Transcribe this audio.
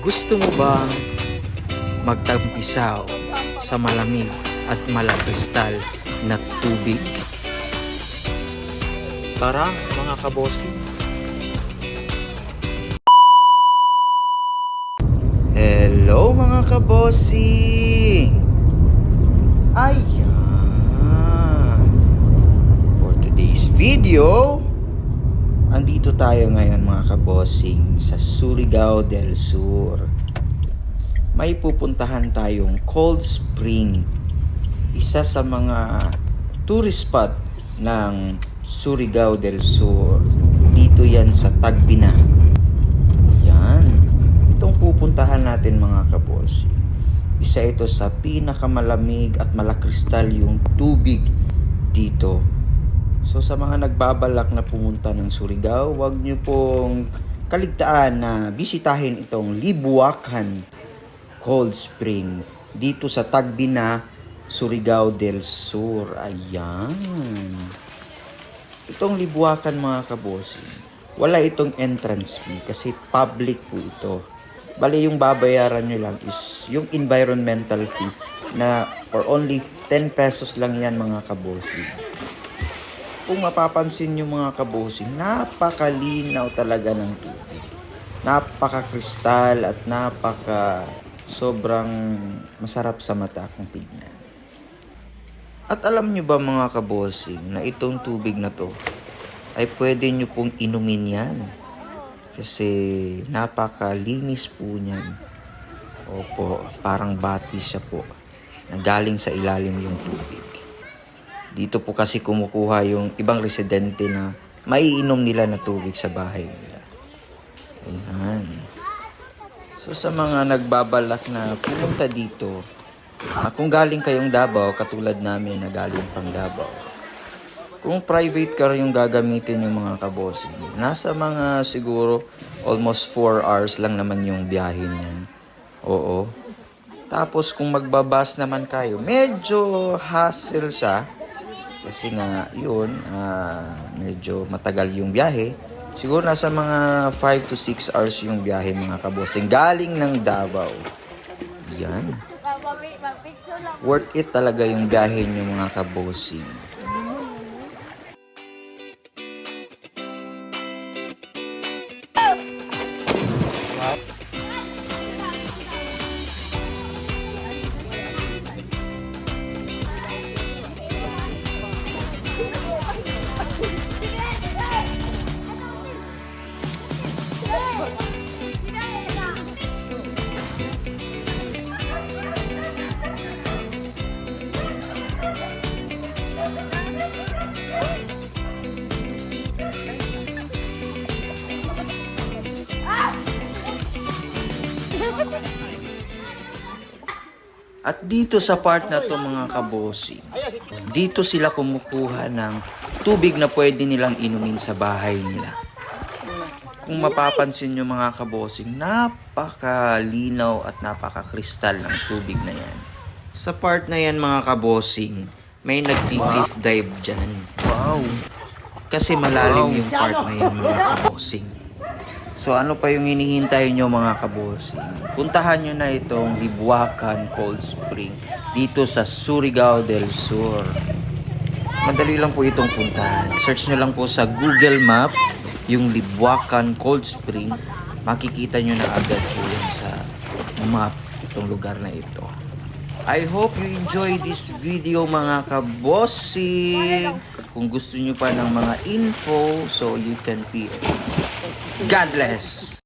Gusto mo bang magtampisaw sa malamig at malakristal na tubig? Tara mga kabossing! Hello mga kabossing! Ayan! For today's video, andito tayo ngayon mga kabossing sa Surigao del Sur. May pupuntahan tayong cold spring, isa sa mga tourist spot ng Surigao del Sur. Dito yan sa Tagbina. Yan. Itong pupuntahan natin mga kabossing, isa ito sa pinakamalamig at malakristal yung tubig dito. So sa mga nagbabalak na pumunta ng Surigao, huwag niyo pong kaligtaan na bisitahin itong Libuacan Cold Spring dito sa Tagbina, Surigao del Sur. Ayan. Itong Libuacan mga kabossing, wala itong entrance fee kasi public po ito. Bali yung babayaran nyo lang is yung environmental fee na for only 10 pesos lang yan mga kabossing. Kung mapapansin nyo mga kabosing, napakalinaw talaga ng tubig. Napakakristal at sobrang masarap sa mata kung tignan. At alam nyo ba mga kabosing na itong tubig na to ay pwede nyo pong inumin yan. Kasi napakalinis po niyan. Opo, parang batis siya po na galing sa ilalim yung tubig. Dito po kasi kumukuha yung ibang residente na maiinom nila na tubig sa bahay nila. Ayan. So sa mga nagbabalak na pumunta dito, kung galing kayong Davao, katulad namin na galing pang Davao, kung private car yung gagamitin yung mga kabossing, nasa mga siguro almost 4 hours lang naman yung biyahe niyan. Oo. Tapos kung magbabas naman kayo, medyo hassle siya. Kasi nga, yun, medyo matagal yung biyahe. Siguro nasa mga 5 to 6 hours yung biyahe mga kabossing. Galing ng Davao. Yan. Worth it talaga yung biyahe nyo mga kabossing. At dito sa part na to mga kabossing, dito sila kumukuha ng tubig na pwede nilang inumin sa bahay nila. Kung mapapansin nyo mga kabossing, napakalinaw at napakakristal ng tubig na yan. Sa part na yan mga kabossing, may nag-cliff dive dyan. Wow! Kasi malalim yung part na yan mga kabossing. So ano pa yung hinihintay nyo mga kabossing? Puntahan nyo na itong Libuacan Cold Spring dito sa Surigao del Sur. Madali lang po itong puntahan. Search nyo lang po sa Google Map yung Libuacan Cold Spring. Makikita nyo na agad po yan sa map itong lugar na ito. I hope you enjoy this video mga kabossing. Kung gusto nyo pa ng mga info, so you can PM. God bless!